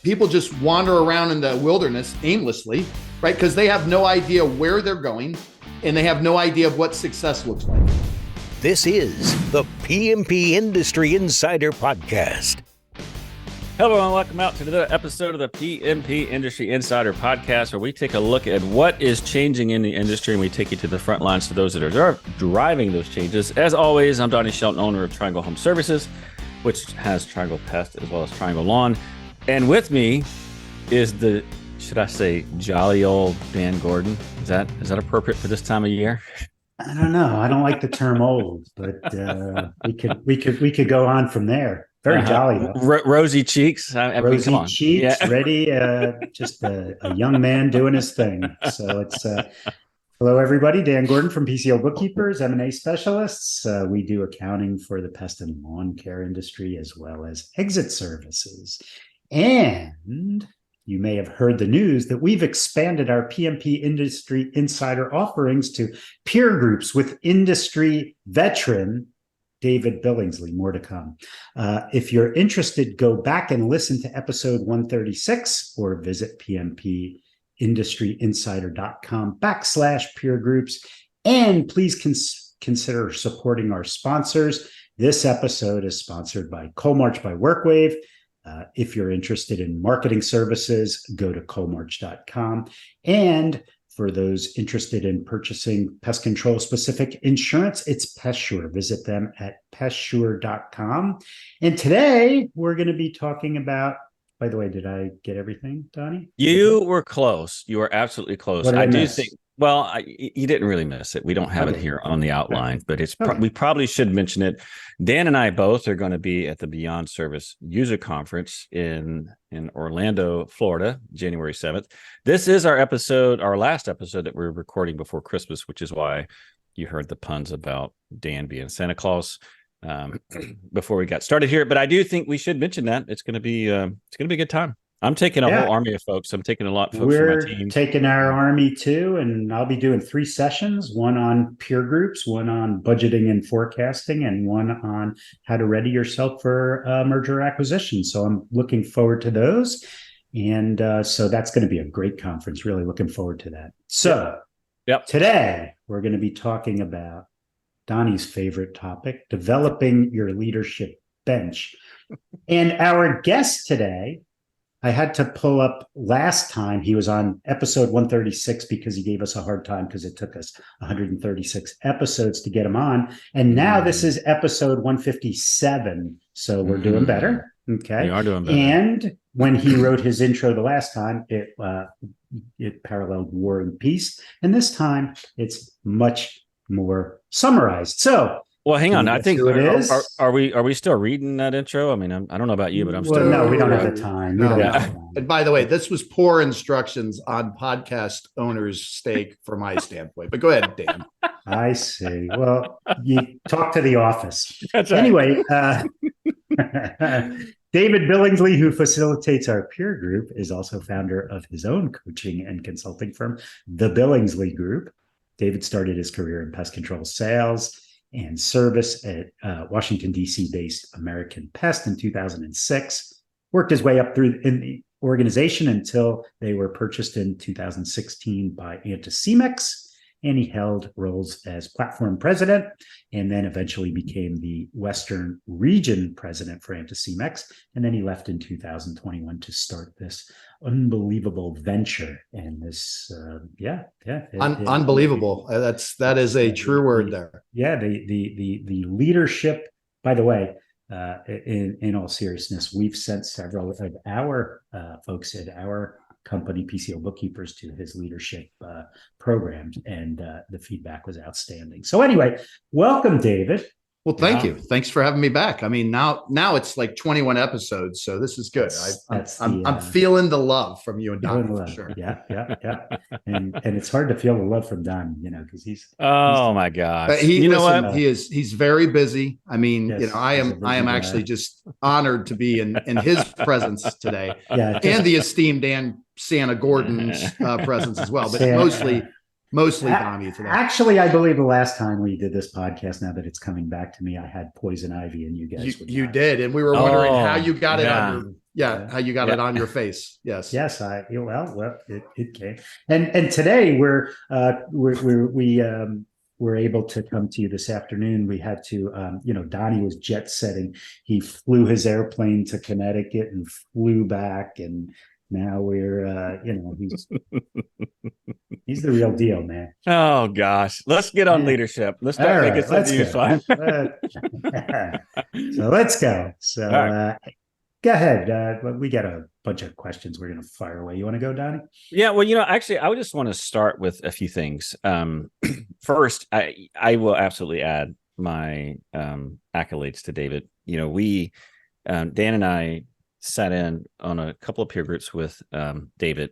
people just wander around in the wilderness aimlessly, right? Because they have no idea where they're going and they have no idea of what success looks like. This is the PMP Industry Insider Podcast. Hello and welcome out to another episode of the PMP Industry Insider Podcast, where we take a look at what is changing in the industry and we take you to the front lines to those that are driving those changes. As always, I'm Donnie, Shelton, owner of Triangle Home Services, which has Triangle Pest as well as Triangle Lawn. And with me is the, should I say, jolly old Dan Gordon. Is that appropriate for this time of year? I don't know. I don't like the term old, but we could go on from there. Very jolly though. Rosy cheeks. Rosy come on. Cheeks, yeah. Ready. Just a young man doing his thing. So it's hello everybody. Dan Gordon from PCO Bookkeepers, M&A specialists. We do accounting for the pest and lawn care industry as well as exit services. And you may have heard the news that we've expanded our PMP Industry Insider offerings to peer groups with industry veteran David Billingsly. More to come. If you're interested, go back and listen to episode 136 or visit pmpindustryinsider.com/peer groups. And please consider supporting our sponsors. This episode is sponsored by Coalmarch by WorkWave. If you're interested in marketing services, go to coalmarch.com. And for those interested in purchasing pest control specific insurance, it's PestSure. Visit them at pestsure.com. And today we're going to be talking about, by the way, did I get everything, Donnie? You were close. You were absolutely close. I do think. Well, you didn't really miss it. We don't have it here on the outline, but it's we probably should mention it. Dan and I both are going to be at the Beyond Service User Conference in Orlando, Florida, January 7th. This is our last episode that we're recording before Christmas, which is why you heard the puns about Dan being Santa Claus before we got started here. But I do think we should mention that it's going to be a good time. I'm taking a whole army of folks. I'm taking a lot of folks from my team. We're taking our army too, and I'll be doing 3 sessions, one on peer groups, one on budgeting and forecasting, and one on how to ready yourself for merger acquisition. So I'm looking forward to those. And so that's going to be a great conference. Really looking forward to that. So today we're going to be talking about Donnie's favorite topic, developing your leadership bench. And our guest today, I had to pull up last time. He was on episode 136 because he gave us a hard time because it took us 136 episodes to get him on. And now this is episode 157. So we're doing better. Okay. We are doing better. And when he wrote his intro the last time, it paralleled War and Peace. And this time it's much more summarized. So well, hang on. I think are we still reading that intro? I mean, I don't know about you, but I'm still. No, we don't have the time. And by the way, this was poor instructions on podcast owners' stake from my standpoint. But go ahead, Dan. I see. Well, you talk to the office. That's right. Anyway, David Billingsley, who facilitates our peer group, is also founder of his own coaching and consulting firm, the Billingsley Group. David started his career in pest control sales and service at Washington, D.C. based American Pest in 2006, worked his way up through in the organization until they were purchased in 2016 by Anticimex, and he held roles as platform president and then eventually became the Western region president for Anticimex. And then he left in 2021 to start this unbelievable venture. And this, unbelievable. That is a true word there. Yeah, the leadership. By the way, in all seriousness, we've sent several of our folks at our company, PCO Bookkeepers, to his leadership programs, and the feedback was outstanding. So anyway, welcome, David. Well, thank you. Thanks for having me back. I mean, now it's like 21 episodes, so this is good. I'm feeling the love from you and Donnie for sure. Yeah. And it's hard to feel the love from Don, because he's. Oh my gosh! He's very busy. I mean, yes, I am actually just honored to be in his presence today, and the esteemed Dan Santa Gordon's presence as well, but mostly Donnie today. Actually, I believe the last time we did this podcast, now that it's coming back to me, I had poison ivy and you guys. You did, and we were wondering how you got it on how you got it on your face. Yes. Yes. It came. And today we're able to come to you this afternoon. We had to, Donnie was jet setting. He flew his airplane to Connecticut and flew back. And now we're, he's the real deal, man. Oh gosh, let's get on leadership. Let's start making some news fun. So let's go. So go ahead. We got a bunch of questions we're going to fire away. You want to go, Donnie? Yeah. Well, actually, I would just want to start with a few things. First, I will absolutely add my accolades to David. We, Dan and I sat in on a couple of peer groups with David,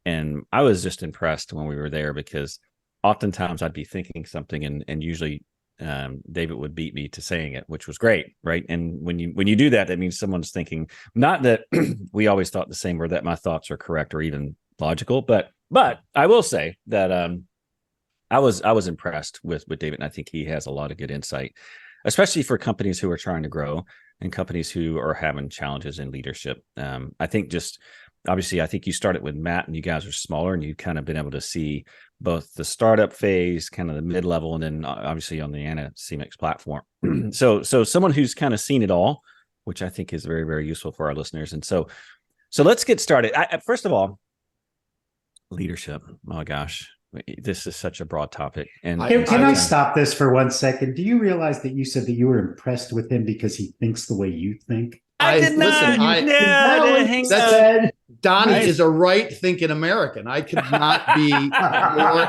and I was just impressed when we were there because oftentimes I'd be thinking something and usually David would beat me to saying it, which was great, right? And when you do that, that means someone's thinking, not that we always thought the same or that my thoughts are correct or even logical, but I will say that I was impressed with David, and I think he has a lot of good insight, especially for companies who are trying to grow and companies who are having challenges in leadership. I think obviously, I think you started with Matt, and you guys are smaller, and you've kind of been able to see both the startup phase, kind of the mid-level, and then obviously on the Anna CMX platform. So someone who's kind of seen it all, which I think is very, very useful for our listeners. And so let's get started. First of all, leadership. Oh gosh, this is such a broad topic. And can I stop this for 1 second? Do you realize that you said that you were impressed with him because he thinks the way you think? I did not. Donnie is a right-thinking American. I could not be more.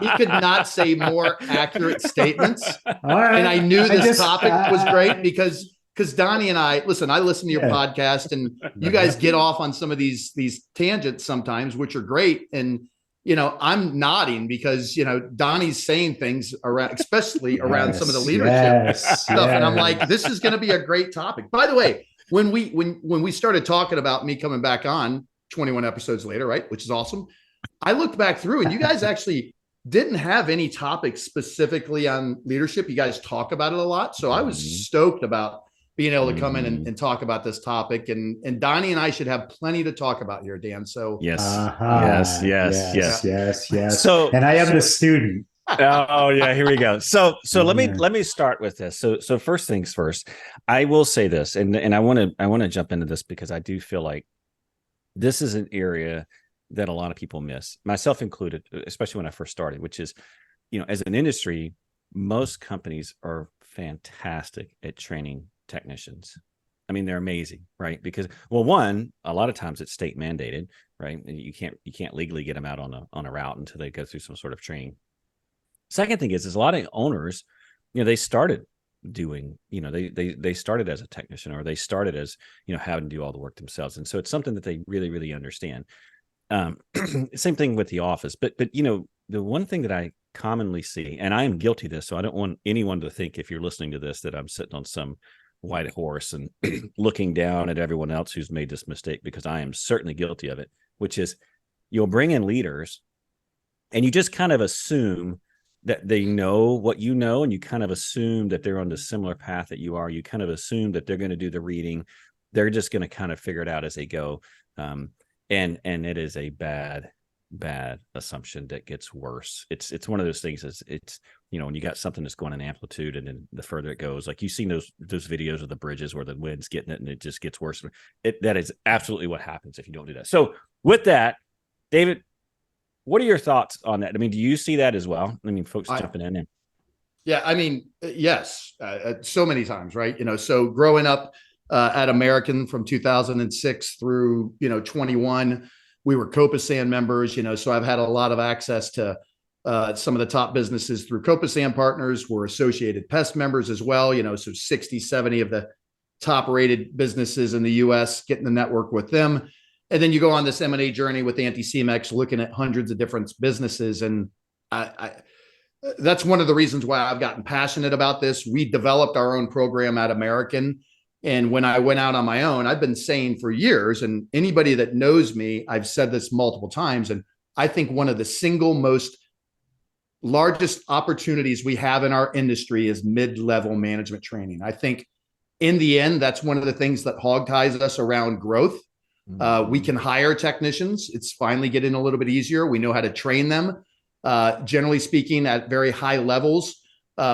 He could not say more accurate statements. All right. And I knew this topic was great because Donnie and I listen to your podcast, and you guys get off on some of these tangents sometimes, which are great. And I'm nodding because Donnie's saying things around, especially around some of the leadership stuff, and I'm like, this is going to be a great topic. By the way, when we started talking about me coming back on 21 episodes later, right, which is awesome, I looked back through, and you guys actually didn't have any topics specifically on leadership. You guys talk about it a lot, so I was stoked about being able to come in and talk about this topic. And Donnie and I should have plenty to talk about here, Dan. So yes. So, and I am the student. Oh yeah, here we go. So let me start with this. So first things first, I will say this, and I want to jump into this because I do feel like this is an area that a lot of people miss, myself included, especially when I first started, which is, as an industry, most companies are fantastic at training technicians. I mean, they're amazing, right? Because, well, one, a lot of times it's state mandated, right? And you can't legally get them out on a route until they go through some sort of training. Second thing is a lot of owners, they started doing, they started as a technician, or they started as, having to do all the work themselves. And so it's something that they really, really understand. Same thing with the office, but the one thing that I commonly see, and I am guilty of this, so I don't want anyone to think, if you're listening to this, that I'm sitting on some white horse and looking down at everyone else who's made this mistake, because I am certainly guilty of it, which is you'll bring in leaders and you just kind of assume that they know what you know, and you kind of assume that they're on the similar path that you are. You kind of assume that they're going to do the reading. They're just going to kind of figure it out as they go. And it is a bad assumption that gets worse. It's one of those things. It's when you got something that's going in amplitude, and then the further it goes, like you've seen those videos of the bridges where the wind's getting it and it just gets worse. That is absolutely what happens if you don't do that. So with that, David, what are your thoughts on that? I mean, do you see that as well? I mean, folks jumping in. Yeah, I mean, yes, so many times, right? So growing up at American from 2006 through 21. We were Copasan members, so I've had a lot of access to some of the top businesses through Copasan partners. We're Associated Pest members as well, so 60, 70 of the top rated businesses in the US, getting the network with them. And then you go on this M&A journey with Anti-CMX, looking at hundreds of different businesses. And that's one of the reasons why I've gotten passionate about this. We developed our own program at American. And when I went out on my own, I've been saying for years, and anybody that knows me, I've said this multiple times, and I think one of the single most largest opportunities we have in our industry is mid-level management training. I think in the end, that's one of the things that hog ties us around growth. We can hire technicians. It's finally getting a little bit easier. We know how to train them. Generally speaking, at very high levels,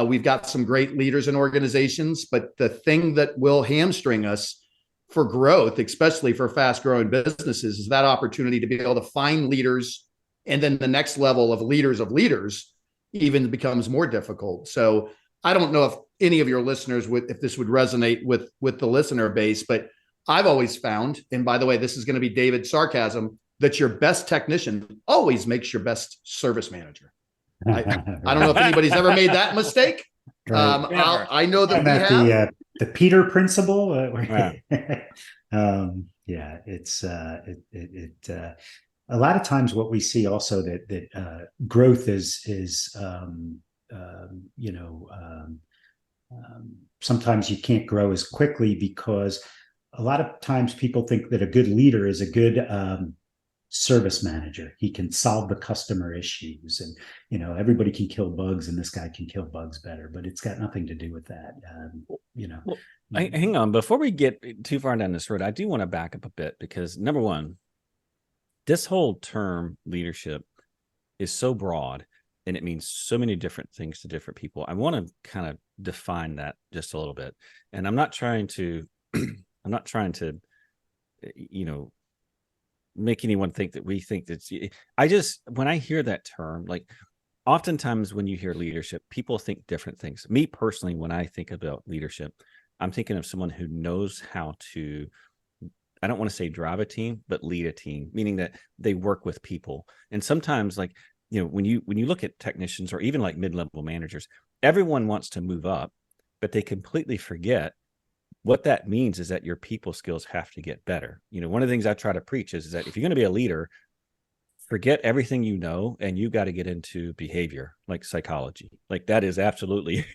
we've got some great leaders in organizations, but the thing that will hamstring us for growth, especially for fast growing businesses, is that opportunity to be able to find leaders. And then the next level of leaders even becomes more difficult. So I don't know if any of your listeners if this would resonate with the listener base, but I've always found, and by the way, this is going to be David's sarcasm, that your best technician always makes your best service manager. I don't know if anybody's ever made that mistake. Right. I know that we have. The Peter principle. It's a lot of times what we see also that growth is sometimes you can't grow as quickly because a lot of times people think that a good leader is a good service manager. He can solve the customer issues, and everybody can kill bugs, and this guy can kill bugs better. But it's got nothing to do with that. Well, hang on, before we get too far down this road, I do want to back up a bit because number one, this whole term leadership is so broad and it means so many different things to different people. I want to kind of define that just a little bit, and I'm not trying to make anyone think that we think that's, when I hear that term, like oftentimes when you hear leadership, people think different things. Me personally, when I think about leadership, I'm thinking of someone who knows how to, I don't want to say drive a team, but lead a team, meaning that they work with people. And sometimes when you look at technicians or even like mid-level managers, everyone wants to move up, but they completely forget what that means is that your people skills have to get better. One of the things I try to preach is that if you're going to be a leader, forget everything you know, and you got to get into behavior, like psychology. Like that is absolutely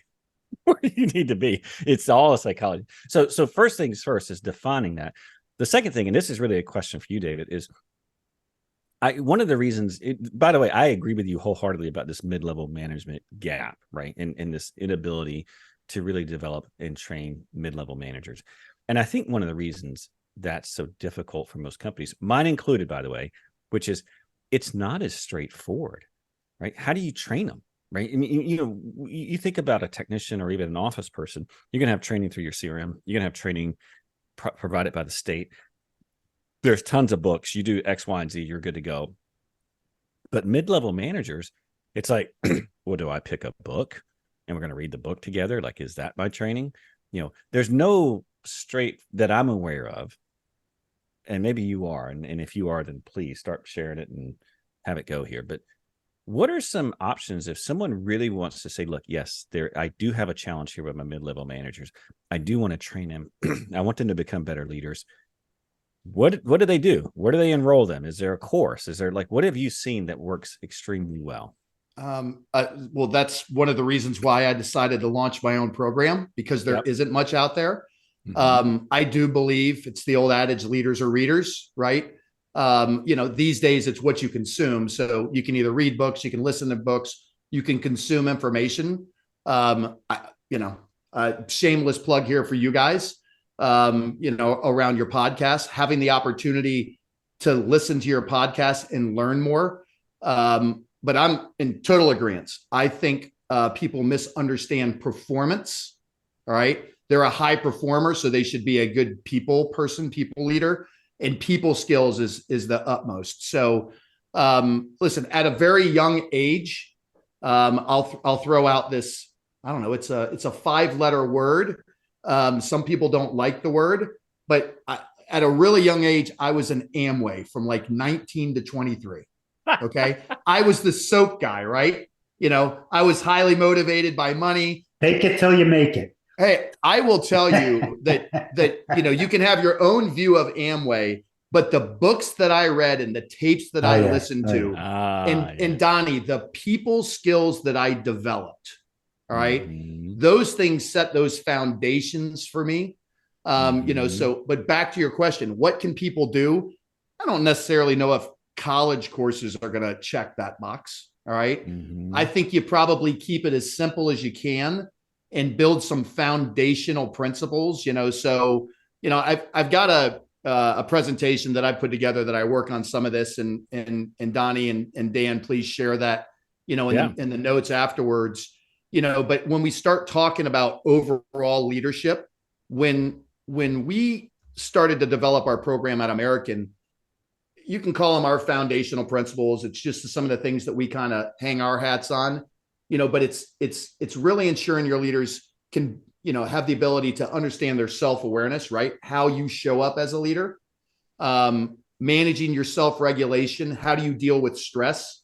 where you need to be. It's all a psychology. So first things first is defining that. The second thing, and this is really a question for you, David, is one of the reasons, by the way, I agree with you wholeheartedly about this mid-level management gap, right? And this inability to really develop and train mid-level managers. And I think one of the reasons that's so difficult for most companies, mine included, by the way, which is it's not as straightforward, right? How do you train them, right? I mean, you think about a technician or even an office person, you're going to have training through your CRM. You're going to have training provided by the state. There's tons of books. You do X, Y, and Z, you're good to go. But mid-level managers, it's like, well, do I pick a book? And we're going to read the book together. Like, is that my training? There's no straight that I'm aware of. And maybe you are. And if you are, then please start sharing it and have it go here. But what are some options if someone really wants to say, look, yes, I do have a challenge here with my mid-level managers. I do want to train them. I want them to become better leaders. What do they do? Where do they enroll them? Is there a course? Is there what have you seen that works extremely well? Well, that's one of the reasons why I decided to launch my own program, because there isn't much out there. Mm-hmm. I do believe it's the old adage, leaders are readers, right? These days it's what you consume. So you can either read books, you can listen to books, you can consume information. Shameless plug here for you guys, around your podcast, having the opportunity to listen to your podcast and learn more. But I'm in total agreement. I think people misunderstand performance. All right. They're a high performer, so they should be a good people leader, and people skills is the utmost. So listen, at a very young age, I'll throw out this, I don't know, it's a 5-letter word. Some people don't like the word, but at a really young age, I was an Amway from like 19 to 23. Okay. I was the soap guy, right? I was highly motivated by money. Take it till you make it. Hey, I will tell you that you can have your own view of Amway, but the books that I read and the tapes that I listened to, and Donnie, the people skills that I developed, all right, those things set those foundations for me. But back to your question, what can people do? I don't necessarily know if college courses are going to check that box. All right. I think you probably keep it as simple as you can. and build some foundational principles, so, I've got a presentation that I put together that I work on some of this, and Donnie and Dan, please share that, in the notes afterwards, but when we start talking about overall leadership, when we started to develop our program at American, you can call them our foundational principles. It's just some of the things that we kind of hang our hats on, but it's really ensuring your leaders can, have the ability to understand their self-awareness, right? How you show up as a leader, managing your self-regulation. How do you deal with stress?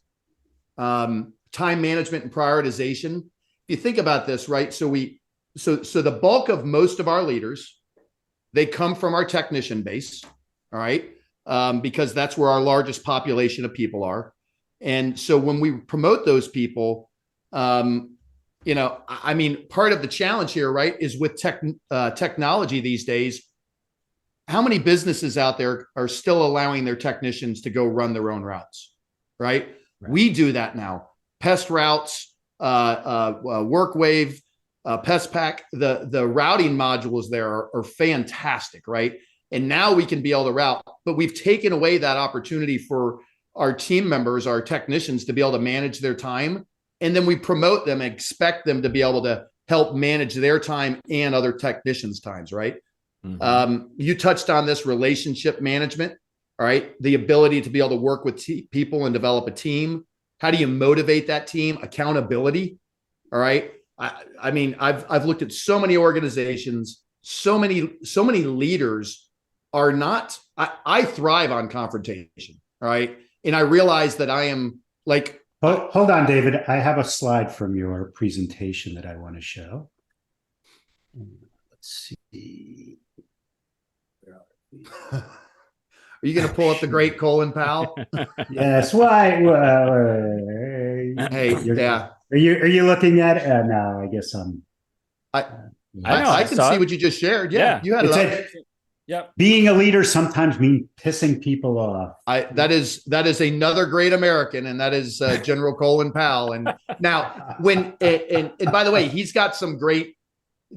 Time management and prioritization. If you think about this, right? So the bulk of most of our leaders, they come from our technician base, all right? Because that's where our largest population of people are. And so when we promote those people, part of the challenge here, right, is with technology these days, how many businesses out there are still allowing their technicians to go run their own routes, right? We do that now. Pest routes, WorkWave, PestPack, the routing modules there are fantastic, right? And now we can be able to route, but we've taken away that opportunity for our team members, our technicians, to be able to manage their time. And then we promote them and expect them to be able to help manage their time and other technicians' times, right? Mm-hmm. You touched on this relationship management, all right? The ability to be able to work with people and develop a team. How do you motivate that team? Accountability, all right? I've looked at so many organizations, so many leaders are not, I thrive on confrontation, all right? And I realize that I am like... Hold on, David. I have a slide from your presentation that I want to show. Let's see. Are you going to pull up the great Colin Powell? Yes. Why? Hey, yeah. Are you looking at it? No, I guess I can see what you just shared. Yeah. You had it up. Yep. Being a leader sometimes means pissing people off. That is another great American, and that is General Colin Powell. And now, and by the way, he's got some great,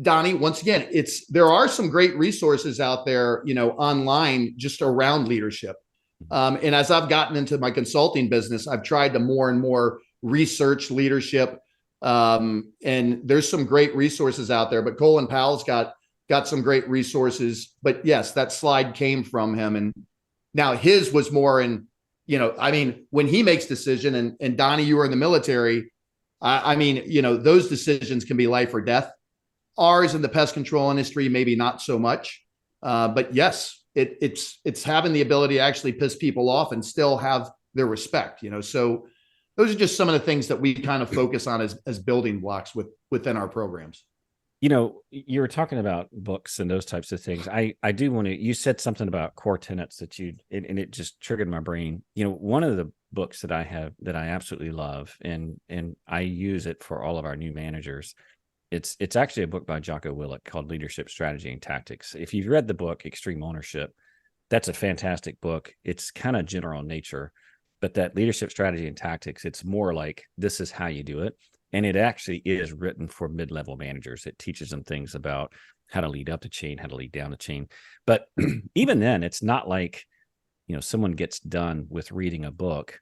Donnie. Once again, there are some great resources out there, online just around leadership. And as I've gotten into my consulting business, I've tried to more and more research leadership. And there's some great resources out there. But Colin Powell's got some great resources, but yes, that slide came from him. And now his was more in, when he makes decision, and Donnie, you were in the military. Those decisions can be life or death. Ours in the pest control industry, maybe not so much. But yes, it's having the ability to actually piss people off and still have their respect, so those are just some of the things that we kind of focus on as building blocks within our programs. You were talking about books and those types of things. I do want to, you said something about core tenets and it just triggered my brain. One of the books that I have that I absolutely love, and I use it for all of our new managers. It's actually a book by Jocko Willink called Leadership Strategy and Tactics. If you've read the book, Extreme Ownership, that's a fantastic book. It's kind of general in nature, but that leadership strategy and tactics, it's more like, this is how you do it. And it actually is written for mid-level managers. It teaches them things about how to lead up the chain, how to lead down the chain. But even then, it's not like, someone gets done with reading a book.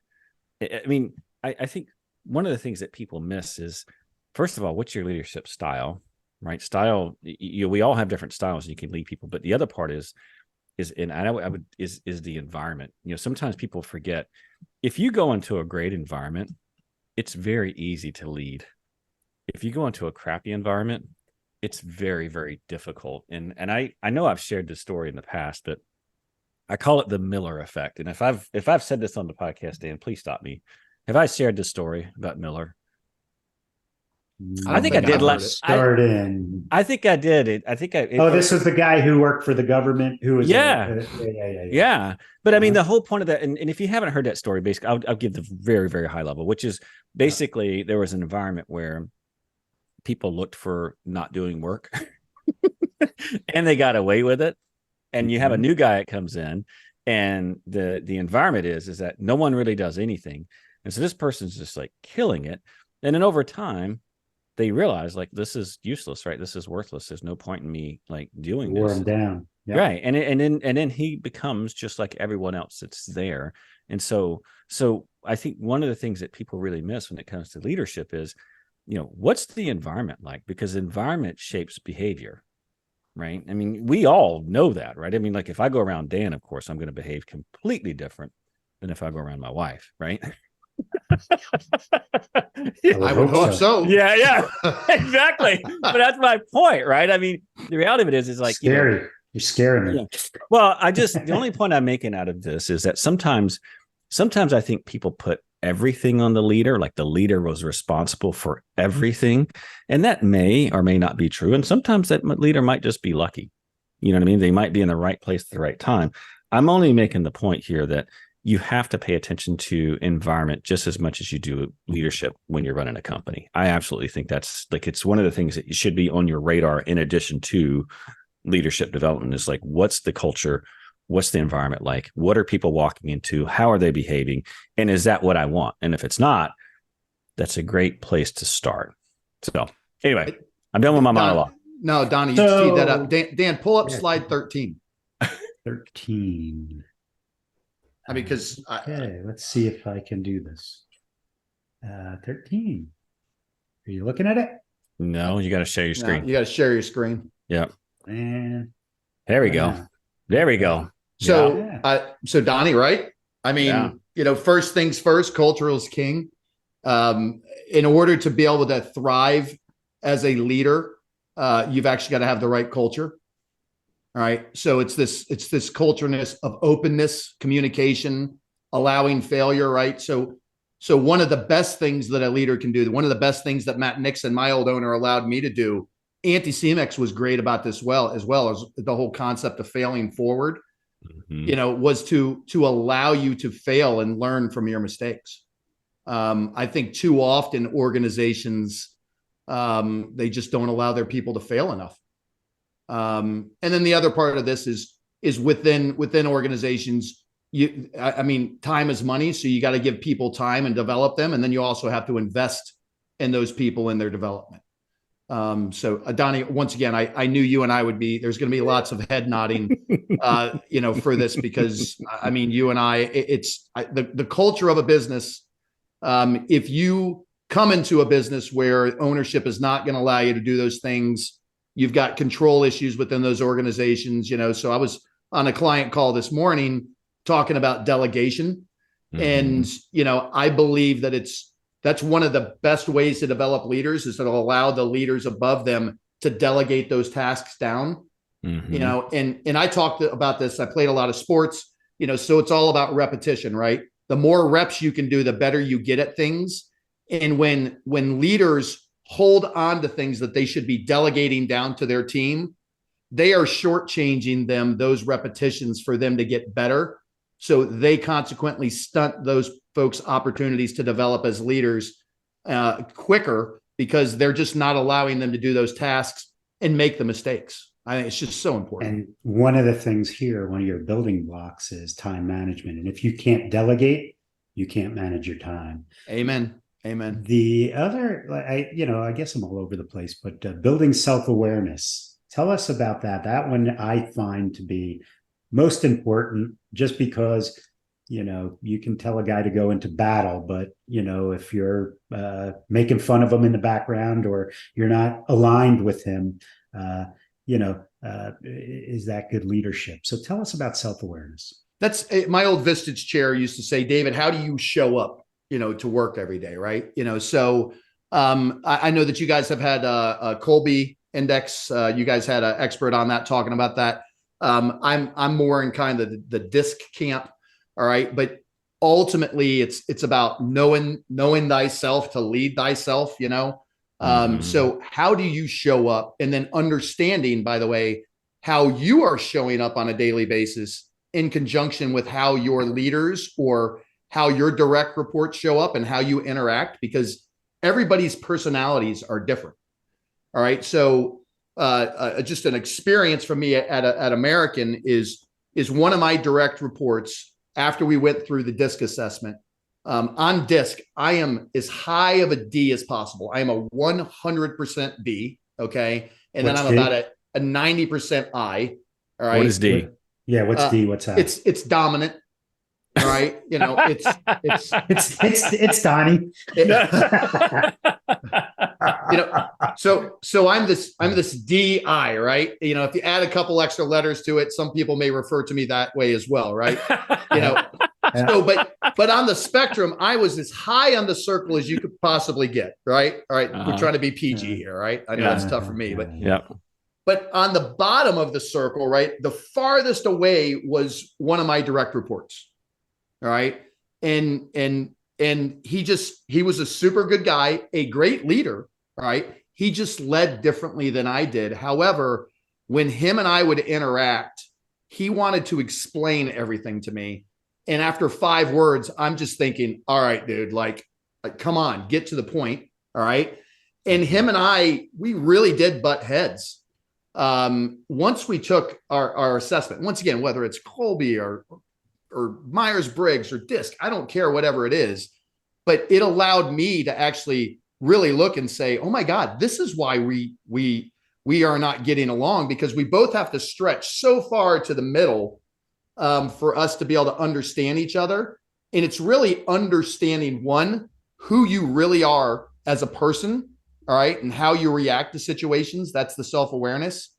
I think one of the things that people miss is, first of all, what's your leadership style, right? Style, we all have different styles. You can lead people, but the other part is the environment. Sometimes people forget, if you go into a great environment, it's very easy to lead. If you go into a crappy environment, it's very, very difficult. And I know I've shared this story in the past, but I call it the Miller effect. And if I've said this on the podcast, Dan, please stop me. Have I shared this story about Miller? I think I did. I think I did. This was the guy who worked for the government who was. Yeah. But the whole point of that, and if you haven't heard that story, basically, I'll give the very, very high level, which is basically there was an environment where people looked for not doing work and they got away with it. And you have a new guy that comes in, and the environment is that no one really does anything. And so this person's just like killing it. And then over time, they realize like, this is useless, right? This is worthless. There's no point in me like doing Wore this. him down. Yep. Right. And then he becomes just like everyone else that's there. And so I think one of the things that people really miss when it comes to leadership is, what's the environment like? Because environment shapes behavior, right? I mean, we all know that, right? I mean, like if I go around Dan, of course, I'm going to behave completely different than if I go around my wife, right? I would hope so. Yeah, exactly. But that's my point, right? I mean, the reality of it is like scary. You're scaring me. Yeah. Well, the only point I'm making out of this is that sometimes I think people put everything on the leader, like the leader was responsible for everything. And that may or may not be true. And sometimes that leader might just be lucky. You know what I mean? They might be in the right place at the right time. I'm only making the point here that you have to pay attention to environment just as much as you do leadership when you're running a company. I absolutely think that's like, it's one of the things that should be on your radar in addition to leadership development is like, what's the culture? What's the environment like? What are people walking into? How are they behaving? And is that what I want? And if it's not, that's a great place to start. So anyway, I'm done with my monologue. No, Donnie, you teed that up. Dan, pull up slide 13. 13. I mean, because let's see if I can do this. 13. Are you looking at it? No, you got to share your screen. No, you got to share your screen. Yeah. And there we go. There we go. So, so Donnie, right? I mean, first things first, culture is king. In order to be able to thrive as a leader, you've actually got to have the right culture. All right. So it's this cultureness of openness, communication, allowing failure. Right. So one of the best things that a leader can do, one of the best things that Matt Nixon, my old owner, allowed me to do, Anti-Cemex was great about this as well as the whole concept of failing forward, was to allow you to fail and learn from your mistakes. I think too often organizations, they just don't allow their people to fail enough. And then the other part of this is within organizations, time is money. So you got to give people time and develop them. And then you also have to invest in those people in their development. So Donnie, once again, I knew you and I there's going to be lots of head nodding, for this, because I mean, you and I, the culture of a business. If you come into a business where ownership is not going to allow you to do those things, you've got control issues within those organizations, So I was on a client call this morning talking about delegation. And, I believe that that's one of the best ways to develop leaders is to allow the leaders above them to delegate those tasks down, and I talked about this. I played a lot of sports, so it's all about repetition, right? The more reps you can do, the better you get at things. And when leaders hold on to things that they should be delegating down to their team, they are shortchanging them those repetitions for them to get better. So they consequently stunt those folks' opportunities to develop as leaders quicker because they're just not allowing them to do those tasks and make the mistakes. I think it's just so important. And one of the things here, one of your building blocks is time management. And if you can't delegate, you can't manage your time. Amen. The other, I guess I'm all over the place, but building self-awareness. Tell us about that. That one I find to be most important, just because, you can tell a guy to go into battle, but, if you're making fun of him in the background or you're not aligned with him, is that good leadership? So tell us about self-awareness. That's my old Vistage chair used to say, David, how do you show up, to work every day? Right. So I know that you guys have had a Colby index. You guys had an expert on that talking about that. I'm more in kind of the disc camp. All right. But ultimately it's about knowing thyself to lead thyself, So how do you show up, and then understanding, by the way, how you are showing up on a daily basis in conjunction with how your leaders or how your direct reports show up and how you interact, because everybody's personalities are different. All right. So just an experience for me at American is one of my direct reports after we went through the DISC assessment. On disc, I am as high of a D as possible. I am a 100% B. Okay. And What's then I'm D? about a 90% I. All right. What is D? What's D? What's that? It's dominant. All right. It's Donnie. So I'm this DI, right? If you add a couple extra letters to it, some people may refer to me that way as well, right? So, but on the spectrum, I was as high on the circle as you could possibly get, right? All right. We're trying to be PG here, right? I know that's tough for me, but on the bottom of the circle, right, the farthest away was one of my direct reports. All right. And he was a super good guy, a great leader. Right. He just led differently than I did. However, when him and I would interact, he wanted to explain everything to me. And after 5 words, I'm just thinking, all right, dude, like, come on, get to the point. All right. And him and I, we really did butt heads. Once we took our assessment, once again, whether it's Colby or Myers-Briggs or DISC, I don't care, whatever it is, but it allowed me to actually really look and say, oh my God, this is why we are not getting along, because we both have to stretch so far to the middle for us to be able to understand each other. And it's really understanding, one, who you really are as a person, all right, and how you react to situations. That's the self-awareness.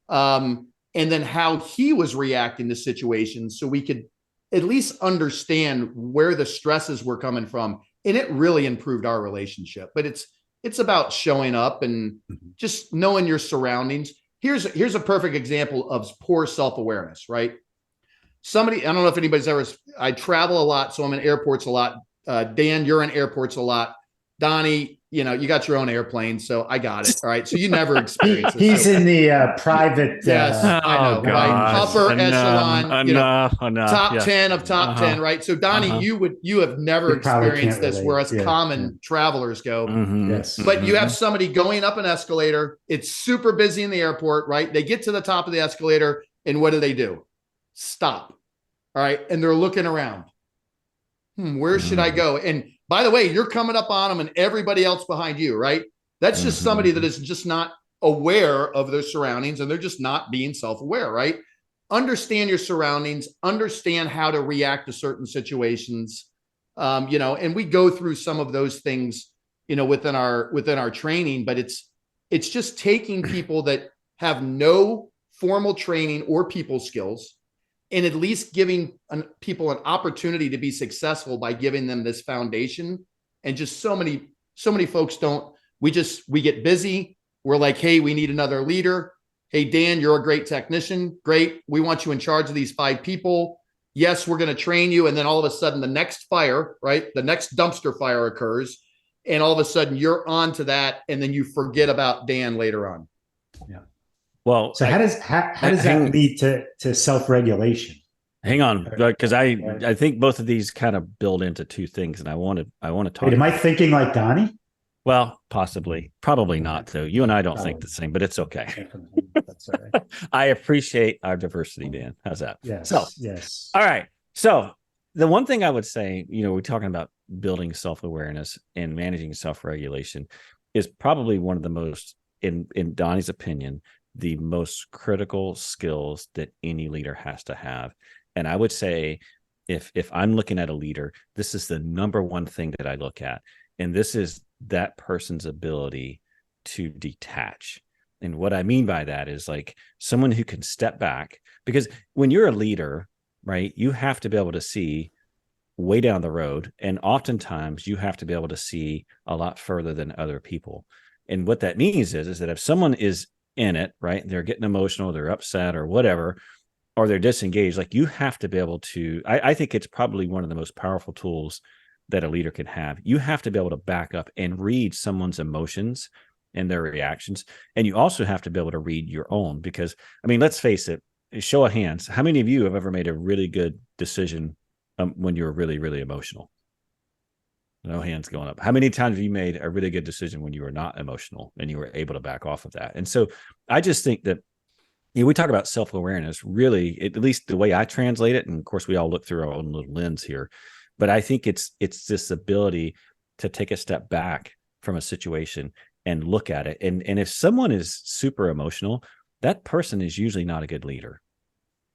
And then how he was reacting to situations, so we could at least understand where the stresses were coming from. And it really improved our relationship. But it's about showing up and just knowing your surroundings. Here's a perfect example of poor self-awareness, right? I don't know if anybody's I travel a lot, so I'm in airports a lot. Dan, you're in airports a lot. Donnie, you got your own airplane, so I got it. All right. So you never experience it. He's in the private. Yes, I know. Right? Upper echelon, enough. top 10 of top 10, right? So Donnie, you have never experienced this, where us common travelers go. Yes. But you have somebody going up an escalator. It's super busy in the airport, right? They get to the top of the escalator, and what do? Stop. All right. And they're looking around. Where should I go? And by the way, you're coming up on them and everybody else behind you, right? That's just somebody that is just not aware of their surroundings, and they're just not being self-aware, right? Understand your surroundings, understand how to react to certain situations. And we go through some of those things, within our training, but it's just taking people that have no formal training or people skills, and at least giving people an opportunity to be successful by giving them this foundation. And just so many folks don't. We get busy. We're like, hey, we need another leader. Hey, Dan, you're a great technician. Great. We want you in charge of these 5 people. Yes, we're going to train you. And then all of a sudden the next fire, right? The next dumpster fire occurs. And all of a sudden you're on to that. And then you forget about Dan later on. Yeah. Well, so how does that lead to self-regulation? Hang on, because I think both of these kind of build into 2 things, and I want to talk. Wait, am I thinking like Donnie? Well, possibly, probably not. Though you and I don't think the same, but it's okay. That's all right. I appreciate our diversity, Dan. How's that? Yes. Yes. All right. So the one thing I would say, we're talking about building self-awareness and managing self-regulation, is probably one of the most, in Donnie's opinion, the most critical skills that any leader has to have. And I would say, if I'm looking at a leader, this is the number one thing that I look at. And this is that person's ability to detach. And what I mean by that is like someone who can step back, because when you're a leader, right, you have to be able to see way down the road. And oftentimes you have to be able to see a lot further than other people. And what that means is that if someone is in it, right, they're getting emotional, they're upset or whatever, or they're disengaged, like you have to be able to, I think it's probably one of the most powerful tools that a leader can have. You have to be able to back up and read someone's emotions and their reactions. And you also have to be able to read your own, because, I mean, let's face it, show of hands, how many of you have ever made a really good decision when you were really, really emotional? No hands going up. How many times have you made a really good decision when you were not emotional and you were able to back off of that? And so I just think that, we talk about self-awareness, really, at least the way I translate it, and of course we all look through our own little lens here, But I think it's this ability to take a step back from a situation and look at it. And if someone is super emotional, that person is usually not a good leader.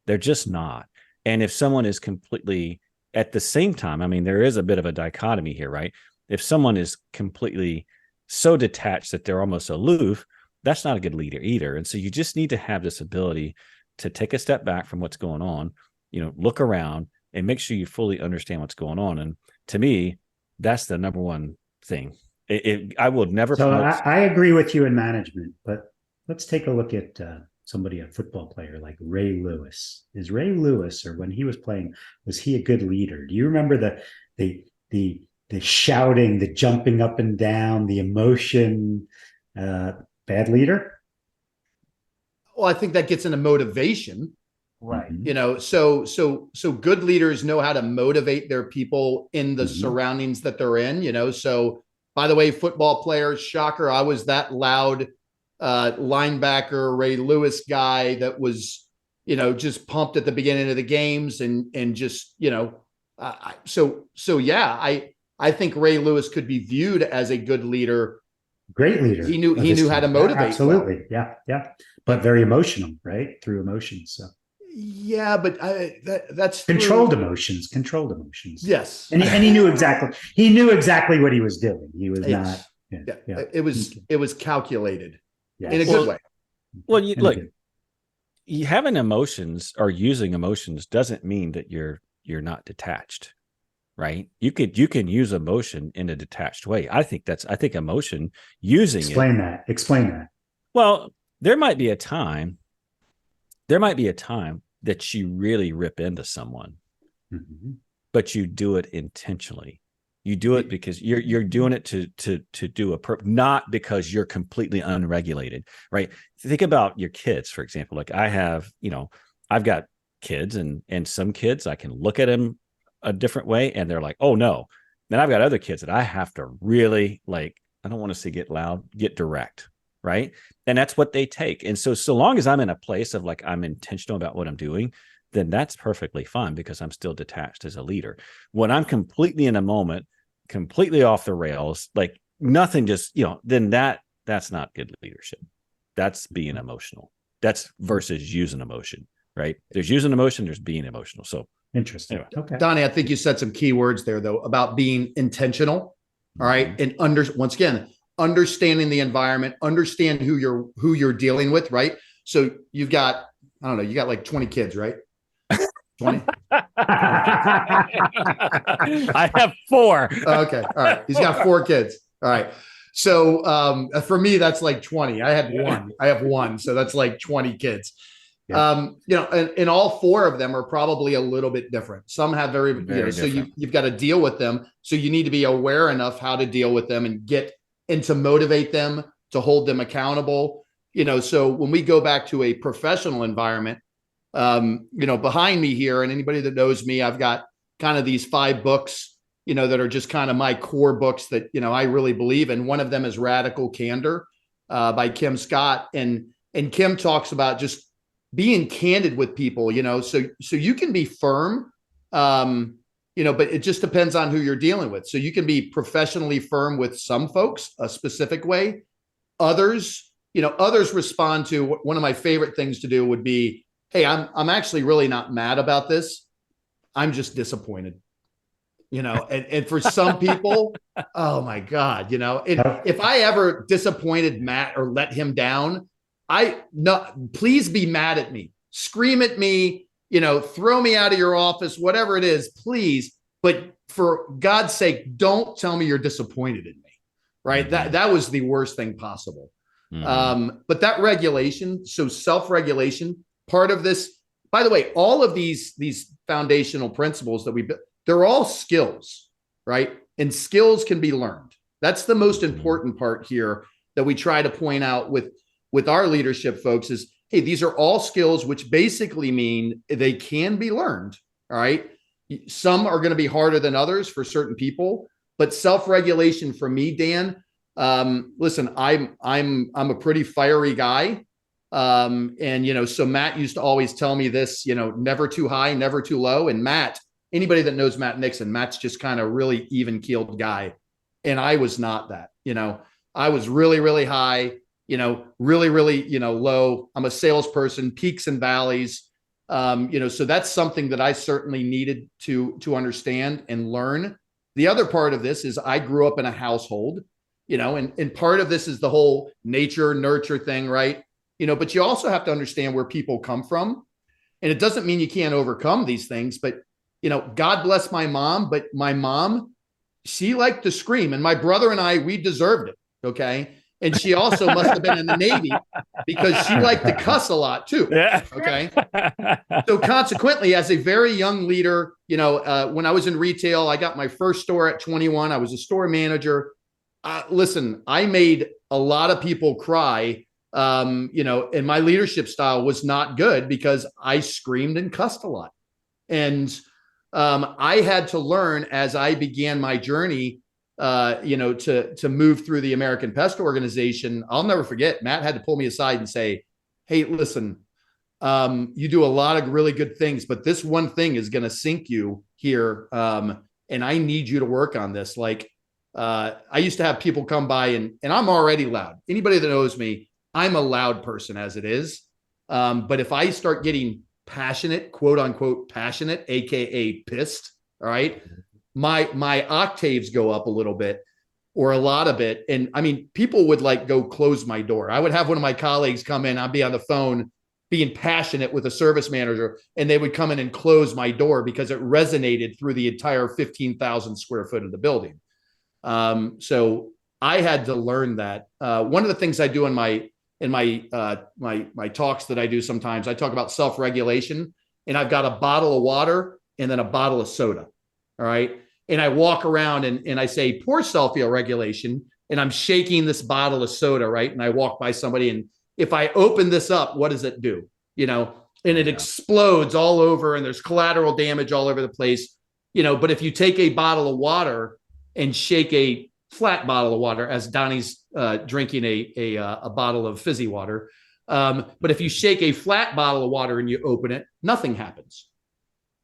They're just not. And if someone is completely at the same time, I mean, there is a bit of a dichotomy here, right? If someone is completely so detached that they're almost aloof, that's not a good leader either. And so you just need to have this ability to take a step back from what's going on, look around and make sure you fully understand what's going on. And to me, that's the number one thing. I will never. So I agree with you in management, but let's take a look at somebody, a football player like Ray Lewis. Is Ray Lewis, or when he was playing, was he a good leader? Do you remember the shouting, the jumping up and down, the emotion? Bad leader? Well, I think that gets into motivation. Right. So good leaders know how to motivate their people in the surroundings that they're in, so by the way, football players, shocker, I was that loud linebacker, Ray Lewis guy that was, just pumped at the beginning of the games and just, I think Ray Lewis could be viewed as a good leader. Great leader. He knew how to motivate. Absolutely. Well. Yeah. But very emotional, right? Through emotions. So. Yeah, but that's controlled emotions. Yes. And he knew exactly what he was doing. He was not. Yeah. It was calculated in a good way. Well, look, having emotions or using emotions doesn't mean that you're not detached, right? You can use emotion in a detached way. I think emotion using Explain that. Well, there might be a time that you really rip into someone, but you do it intentionally. You do it because you're doing it to do not because you're completely unregulated, right? Think about your kids, for example. Like I've got kids and some kids, I can look at them a different way and they're like, oh no. Then I've got other kids that I have to really I don't want to say get loud, get direct. Right. And that's what they take. And so long as I'm in a place of I'm intentional about what I'm doing, then that's perfectly fine because I'm still detached as a leader. When I'm completely in a moment, completely off the rails, nothing just, then that's not good leadership. That's being emotional. That's versus using emotion, right? There's using emotion, there's being emotional. So interesting. Anyway. Okay. Donnie, I think you said some key words there though, about being intentional. All right. And once again, understanding the environment, understand who you're dealing with, right? So you've got, I don't know, you got 20 kids, right? 20. I have 4. Okay. All right. He's got 4 kids. All right. So for me, that's 20. I have one. So that's 20 kids. Yeah. And all 4 of them are probably a little bit different. Some have very so you've got to deal with them. So you need to be aware enough how to deal with them and to motivate them, to hold them accountable. So when we go back to a professional environment, behind me here, and anybody that knows me, I've got kind of these 5 books, that are just kind of my core books that, I really believe in. One of them is Radical Candor by Kim Scott. And Kim talks about just being candid with people, so you can be firm, but it just depends on who you're dealing with. So you can be professionally firm with some folks, a specific way. Others respond to one of my favorite things to do would be, hey, I'm actually really not mad about this. I'm just disappointed, and for some people, oh my God, if I ever disappointed Matt or let him down, please be mad at me, scream at me, throw me out of your office, whatever it is, please. But for God's sake, don't tell me you're disappointed in me, right? That was the worst thing possible. But that regulation, so self-regulation, part of this, by the way, all of these foundational principles that they're all skills, right? And skills can be learned. That's the most important part here that we try to point out with our leadership folks is, hey, these are all skills, which basically mean they can be learned. All right. Some are going to be harder than others for certain people, but self-regulation for me, Dan, listen, I'm a pretty fiery guy. So Matt used to always tell me this, never too high, never too low. And Matt, anybody that knows Matt Nixon, Matt's just kind of really even keeled guy. And I was not that, I was really, really high, really, really, low. I'm a salesperson, peaks and valleys. So that's something that I certainly needed to understand and learn. The other part of this is I grew up in a household, and part of this is the whole nature nurture thing, right? But you also have to understand where people come from. And it doesn't mean you can't overcome these things, but, God bless my mom, but my mom, she liked to scream, and my brother and I, we deserved it. Okay. And she also must have been in the Navy because she liked to cuss a lot too. Yeah. Okay. So consequently, as a very young leader, when I was in retail, I got my first store at 21. I was a store manager. Listen, I made a lot of people cry, and my leadership style was not good because I screamed and cussed a lot. And I had to learn as I began my journey, to move through the American Pest Organization. I'll never forget, Matt had to pull me aside and say, hey, listen, you do a lot of really good things, but this one thing is going to sink you here. And I need you to work on this. Like, I used to have people come by and I'm already loud. Anybody that knows me, I'm a loud person as it is. But if I start getting passionate, quote unquote, passionate, AKA pissed, all right, my octaves go up a little bit or a lot of it. And I mean, people would like go close my door. I would have one of my colleagues come in, I'd be on the phone being passionate with a service manager, and they would come in and close my door because it resonated through the entire 15,000 square foot of the building. So I had to learn that. One of the things I do in my talks that I do sometimes, I talk about self-regulation, and I've got a bottle of water and then a bottle of soda. All right. And I walk around and I say, poor self-regulation. And I'm shaking this bottle of soda. Right. And I walk by somebody, and if I open this up, what does it do? And it explodes all over, and there's collateral damage all over the place, but if you take a bottle of water and shake a flat bottle of water, as Donnie's drinking a bottle of fizzy water. But if you shake a flat bottle of water and you open it, nothing happens.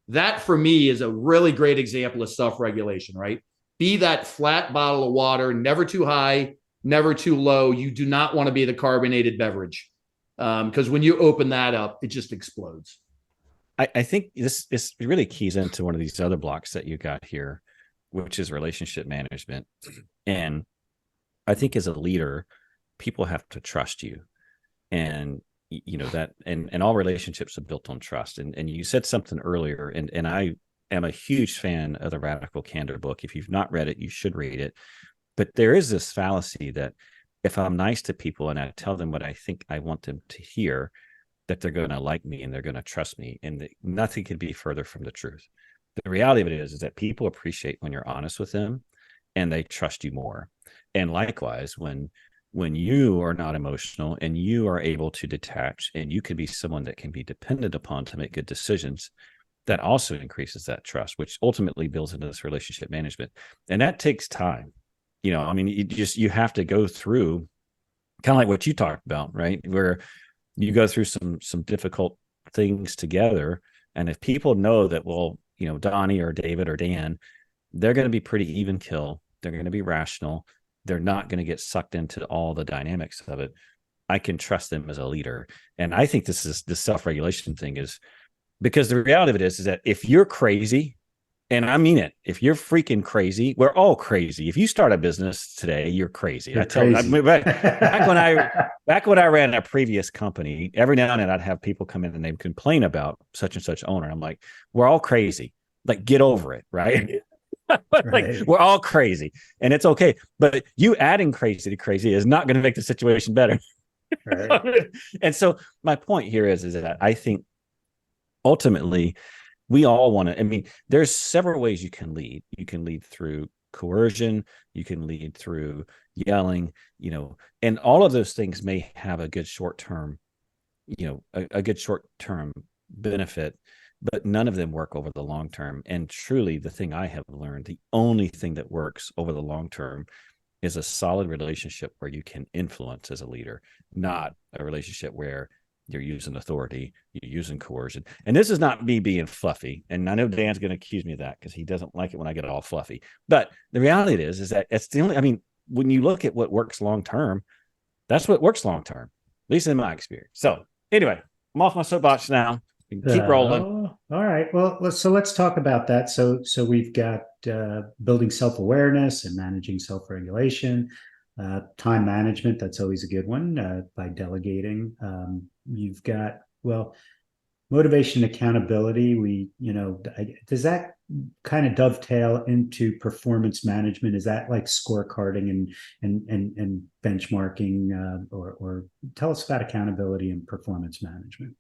That for me is a really great example of self-regulation, right? Be that flat bottle of water, never too high, never too low. You do not want to be the carbonated beverage, because when you open that up, it just explodes. I think this really keys into one of these other blocks that you got here, which is relationship management. And I think as a leader, people have to trust you. And that and all relationships are built on trust. And you said something earlier, and I am a huge fan of the Radical Candor book. If you've not read it, you should read it. But there is this fallacy that if I'm nice to people and I tell them what I think I want them to hear, that they're going to like me and they're going to trust me. And nothing could be further from the truth. The reality of it is that people appreciate when you're honest with them and they trust you more. And likewise, when you are not emotional and you are able to detach, and you can be someone that can be dependent upon to make good decisions, that also increases that trust, which ultimately builds into this relationship management. And that takes time. You have to go through kind of like what you talked about, right? Where you go through some difficult things together. And if people know that, well, Donnie or David or Dan, they're going to be pretty even kill. They're going to be rational. They're not going to get sucked into all the dynamics of it. I can trust them as a leader. And I think this self-regulation thing is because the reality of it is that if you're crazy, and I mean it, if you're freaking crazy, we're all crazy. If you start a business today, you're crazy. Back when I ran a previous company, every now and then I'd have people come in and they'd complain about such and such owner. I'm like, we're all crazy. Like, get over it, right? Like, we're all crazy, and it's okay. But you adding crazy to crazy is not going to make the situation better. Right. And so my point here is that I think ultimately we all want to, there's several ways you can lead. You can lead through coercion, you can lead through yelling, and all of those things may have a good short-term, a good short-term benefit, but none of them work over the long term. And truly, the thing I have learned, the only thing that works over the long term is a solid relationship where you can influence as a leader, not a relationship where you're using authority, you're using coercion. And this is not me being fluffy. And I know Dan's going to accuse me of that because he doesn't like it when I get all fluffy. But the reality is that it's the only, I mean, when you look at what works long-term, that's what works long-term, at least in my experience. So anyway, I'm off my soapbox now. Keep rolling. All right. Well, let's talk about that. So we've got building self-awareness and managing self-regulation, time management. That's always a good one, by delegating. You've got, well, motivation, accountability. Does that kind of dovetail into performance management? Is that like scorecarding and benchmarking, or tell us about accountability and performance management?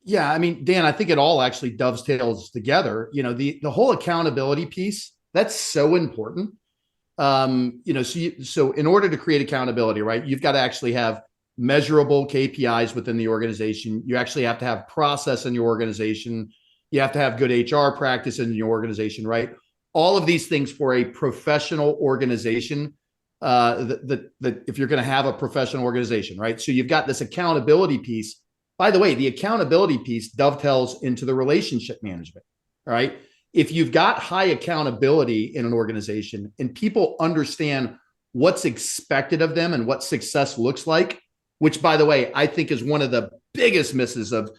Yeah, I mean, Dan, I think it all actually dovetails together. The whole accountability piece, that's so important. So in order to create accountability, right, you've got to actually have measurable KPIs within the organization. You actually have to have process in your organization. You have to have good HR practice in your organization, right? All of these things for a professional organization, that if you're going to have a professional organization, right? So you've got this accountability piece. By the way, the accountability piece dovetails into the relationship management, right? If you've got high accountability in an organization and people understand what's expected of them and what success looks like, which, by the way, I think is one of the biggest misses of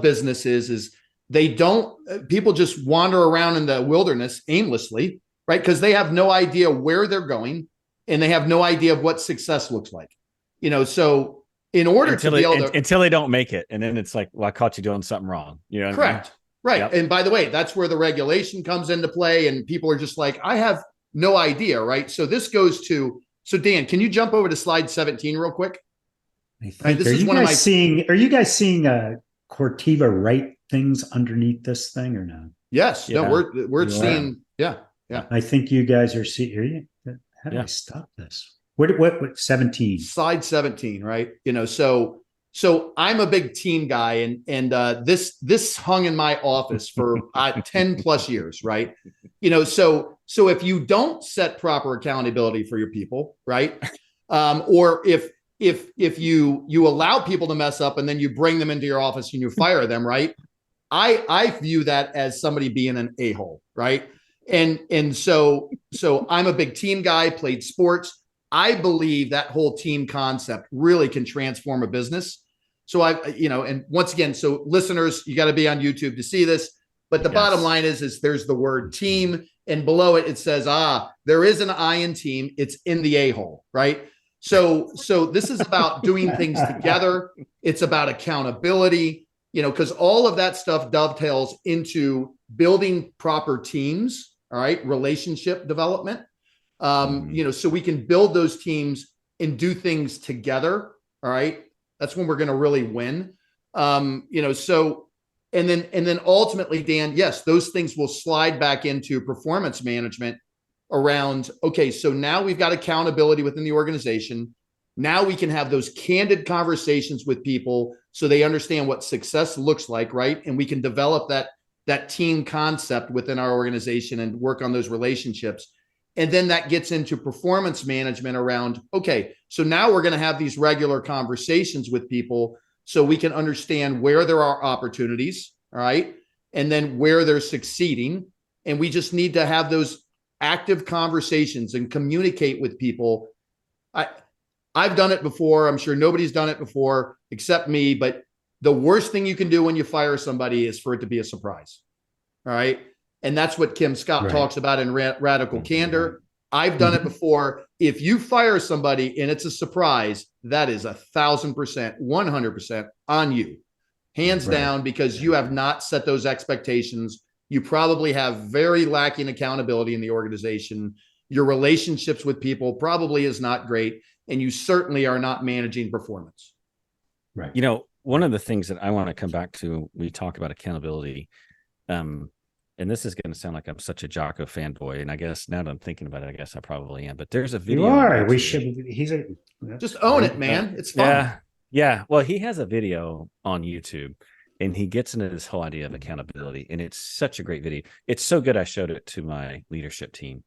businesses, is people just wander around in the wilderness aimlessly, right? Because they have no idea where they're going and they have no idea of what success looks like. So in order until they don't make it. And then it's like, well, I caught you doing something wrong. Correct. I mean? Right. Yep. And by the way, that's where the regulation comes into play. And people are just like, I have no idea. Right. So this goes to, Dan, can you jump over to slide 17 real quick? Right, are you guys seeing Corteva write things underneath this thing or no? Yes. Yeah. No, we're seeing. Yeah. Yeah. I think you guys are seeing. How do I stop this? What 17? Slide 17, right? So I'm a big team guy, and this hung in my office for 10 plus years, right? So if you don't set proper accountability for your people, right? Or if you allow people to mess up and then you bring them into your office and you fire them, right? I view that as somebody being an a-hole, right? And so I'm a big team guy, played sports. I believe that whole team concept really can transform a business. So and once again, so listeners, you got to be on YouTube to see this, but the bottom line is there's the word team, and below it says, there is an I in team. It's in the a-hole, right? So this is about doing things together. It's about accountability, because all of that stuff dovetails into building proper teams, all right? Relationship development. So we can build those teams and do things together. All right. That's when we're going to really win. And then ultimately, Dan, yes, those things will slide back into performance management around, okay, so now we've got accountability within the organization. Now we can have those candid conversations with people so they understand what success looks like, right? And we can develop that team concept within our organization and work on those relationships. And then that gets into performance management around, okay, so now we're going to have these regular conversations with people so we can understand where there are opportunities, all right, and then where they're succeeding. And we just need to have those active conversations and communicate with people. I've done it before. I'm sure nobody's done it before except me, but the worst thing you can do when you fire somebody is for it to be a surprise, all right? And that's what Kim Scott talks about in Radical Candor. I've done it before. If you fire somebody and it's a surprise, that is 1,000%, 100% on you, hands down, because you have not set those expectations. You probably have very lacking accountability in the organization. Your relationships with people probably is not great, and you certainly are not managing performance. Right. One of the things that I want to come back to, we talk about accountability, and this is going to sound like I'm such a Jocko fanboy, and I guess now that I'm thinking about it, I guess I probably am. But there's a video. You are. We should. Just own it, man. It's fun. Yeah. Well, he has a video on YouTube, and he gets into this whole idea of accountability, and it's such a great video. It's so good. I showed it to my leadership team,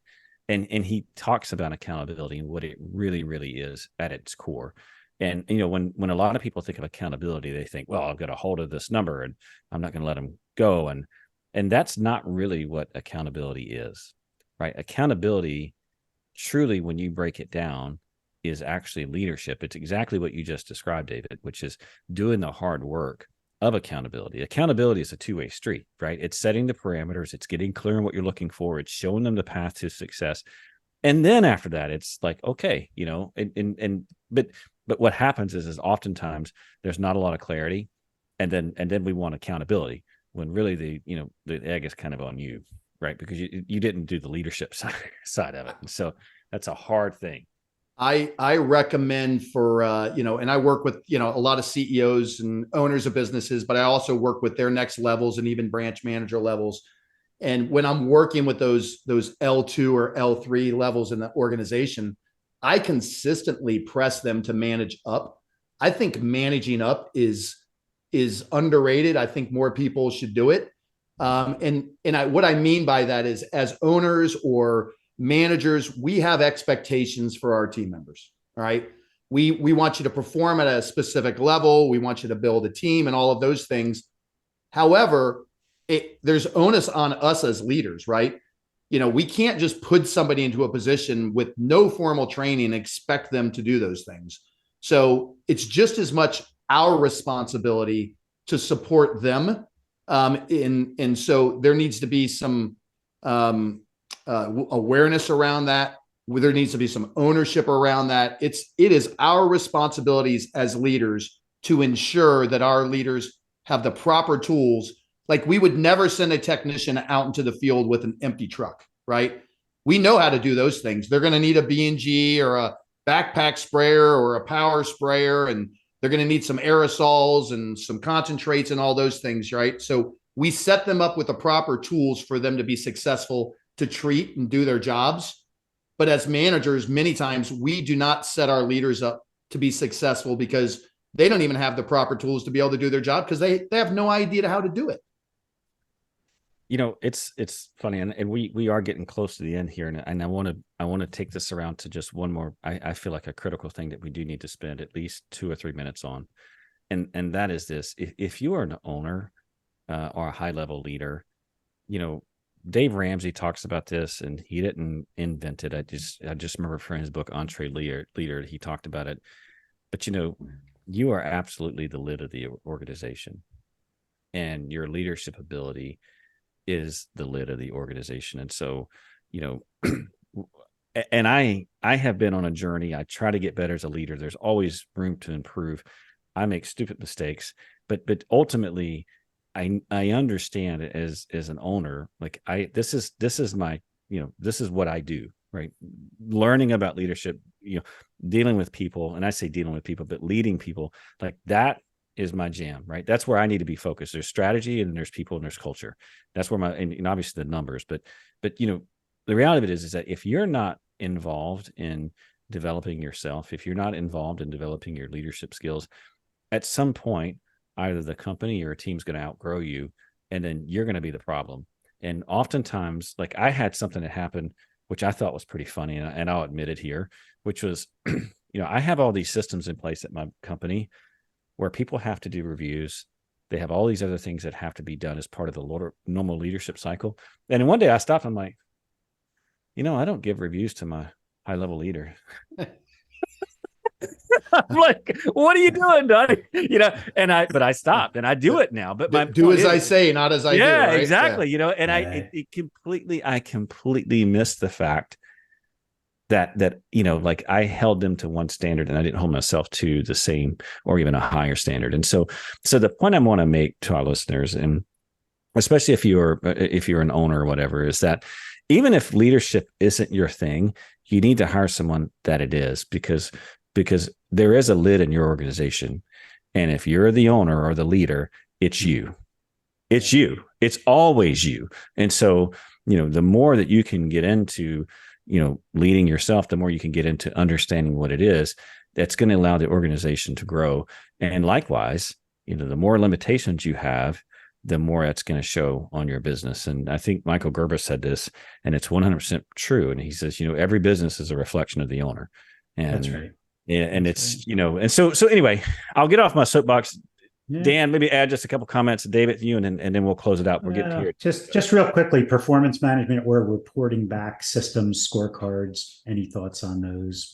and he talks about accountability and what it really, really is at its core. And, when a lot of people think of accountability, they think, well, I've got a hold of this number and I'm not going to let them go. And that's not really what accountability is, right? Accountability, truly, when you break it down, is actually leadership. It's exactly what you just described, David, which is doing the hard work of accountability. Accountability is a two-way street, right? It's setting the parameters. It's getting clear on what you're looking for. It's showing them the path to success. And then after that, it's like, okay, but what happens is oftentimes there's not a lot of clarity. And then we want accountability when really the egg is kind of on you, right? Because you didn't do the leadership side of it. And so that's a hard thing. I recommend for, and I work with, a lot of CEOs and owners of businesses, but I also work with their next levels and even branch manager levels. And when I'm working with those L2 or L3 levels in the organization, I consistently press them to manage up. I think managing up is underrated. I think more people should do it. What I mean by that is, as owners or managers, we have expectations for our team members. All right. We want you to perform at a specific level. We want you to build a team and all of those things. However, there's onus on us as leaders, right? We can't just put somebody into a position with no formal training and expect them to do those things. So it's just as much our responsibility to support them. And so there needs to be some awareness around that. There needs to be some ownership around that. It is our responsibilities as leaders to ensure that our leaders have the proper tools. Like, we would never send a technician out into the field with an empty truck, right? We know how to do those things. They're going to need a B&G or a backpack sprayer or a power sprayer, and they're going to need some aerosols and some concentrates and all those things, right? So we set them up with the proper tools for them to be successful, to treat and do their jobs. But as managers, many times we do not set our leaders up to be successful because they don't even have the proper tools to be able to do their job, because they have no idea how to do it. It's funny, and we are getting close to the end here, and I want to take this around to just one more. I feel like a critical thing that we do need to spend at least 2 or 3 minutes on, and that is this: if you are an owner or a high level leader, Dave Ramsey talks about this, and he didn't invent it. I just remember from his book Entree Leader, he talked about it. But you are absolutely the lid of the organization, and your leadership ability is the lid of the organization. And so, and I have been on a journey. I try to get better as a leader. There's always room to improve. I make stupid mistakes, but ultimately I understand as an owner, like this is my, this is what I do, right? Learning about leadership, dealing with people, and I say dealing with people, but leading people, like that is my jam, right? That's where I need to be focused. There's strategy, and there's people, and there's culture. That's where and obviously the numbers, but the reality of it is that if you're not involved in developing yourself, if you're not involved in developing your leadership skills, at some point, either the company or a team's going to outgrow you, and then you're going to be the problem. And oftentimes, like, I had something that happened, which I thought was pretty funny, and I'll admit it here, which was, I have all these systems in place at my company where people have to do reviews. They have all these other things that have to be done as part of the normal leadership cycle. And then one day I stopped, I'm like, I don't give reviews to my high level leader. I'm like, what are you doing, Donnie? But I stopped, and I do it now. But do as I say, not as I do. Yeah, right? exactly. And I completely missed the fact that like, I held them to one standard, and I didn't hold myself to the same or even a higher standard. And so the point I want to make to our listeners, and especially if you're an owner or whatever, is that even if leadership isn't your thing, you need to hire someone that it is, because there is a lid in your organization. And if you're the owner or the leader, it's you. It's you. It's always you. And so, the more that you can get into leading yourself, the more you can get into understanding what it is, that's going to allow the organization to grow. And likewise, the more limitations you have, the more that's going to show on your business. And I think Michael Gerber said this, and it's 100% true. And he says, every business is a reflection of the owner. And that's right. and it's, and so anyway, I'll get off my soapbox. Yeah. Dan, maybe add just a couple comments, David, you, and then we'll close it out. We're getting here. Just real quickly, performance management or reporting back systems, scorecards. Any thoughts on those?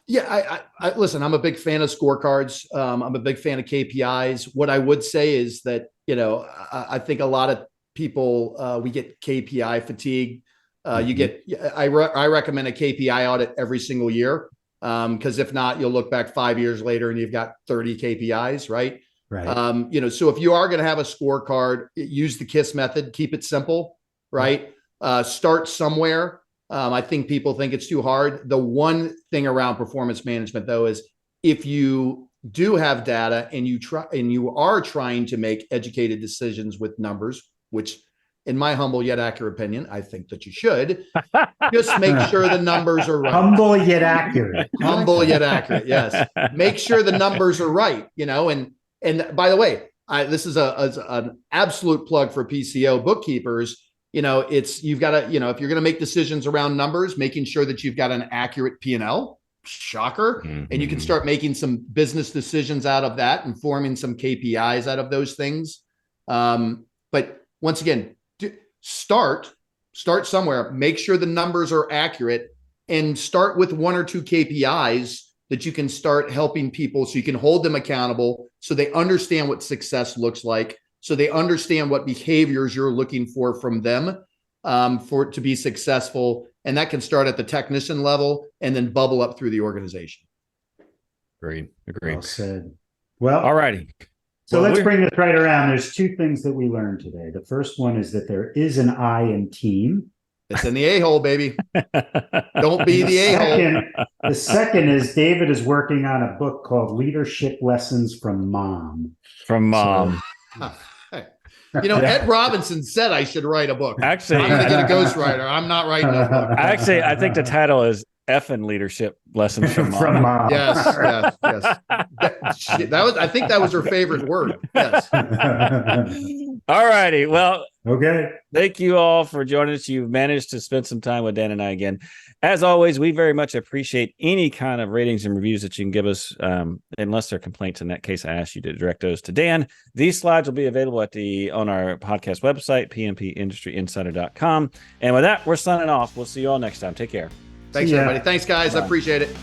Yeah, I listen, I'm a big fan of scorecards. I'm a big fan of KPIs. What I would say is that, I think a lot of people, we get KPI fatigue. I recommend a KPI audit every single year. Because if not, you'll look back 5 years later and you've got 30 KPIs, right? Right. So if you are going to have a scorecard, use the KISS method, keep it simple, right? Start somewhere. I think people think it's too hard. The one thing around performance management, though, is if you do have data and you are trying to make educated decisions with numbers, which in my humble yet accurate opinion, I think that you should just make sure the numbers are right. Humble yet accurate. Humble yet accurate. Yes. Make sure the numbers are right, and by the way, this is an absolute plug for PCO bookkeepers. You've got to, if you're going to make decisions around numbers, making sure that you've got an accurate P&L, shocker. Mm-hmm. And you can start making some business decisions out of that and forming some KPIs out of those things. But once again, start somewhere, make sure the numbers are accurate, and start with 1 or 2 KPIs that you can start helping people so you can hold them accountable so they understand what success looks like, so they understand what behaviors you're looking for from them for it to be successful. And that can start at the technician level and then bubble up through the organization. Agreed. Well said. Well, all righty. So let's bring this right around. There's 2 things that we learned today. The first one is that there is an I in team. It's in the a-hole, baby. Don't be the a-hole. The second is David is working on a book called Leadership Lessons from Mom. Ed Robinson said I should write a book. Actually, I'm going to get a ghostwriter. I'm not writing a book. Actually, I think the title is Effing Leadership Lessons from Mom. From Mom. Yes. I think that was her favorite word. Yes. All righty. Well, okay. Thank you all for joining us. You've managed to spend some time with Dan and I again. As always, we very much appreciate any kind of ratings and reviews that you can give us, unless they're complaints. In that case, I ask you to direct those to Dan. These slides will be available on our podcast website, pmpindustryinsider.com. And with that, we're signing off. We'll see you all next time. Take care. Thanks, everybody. Thanks, guys. Bye. I appreciate it.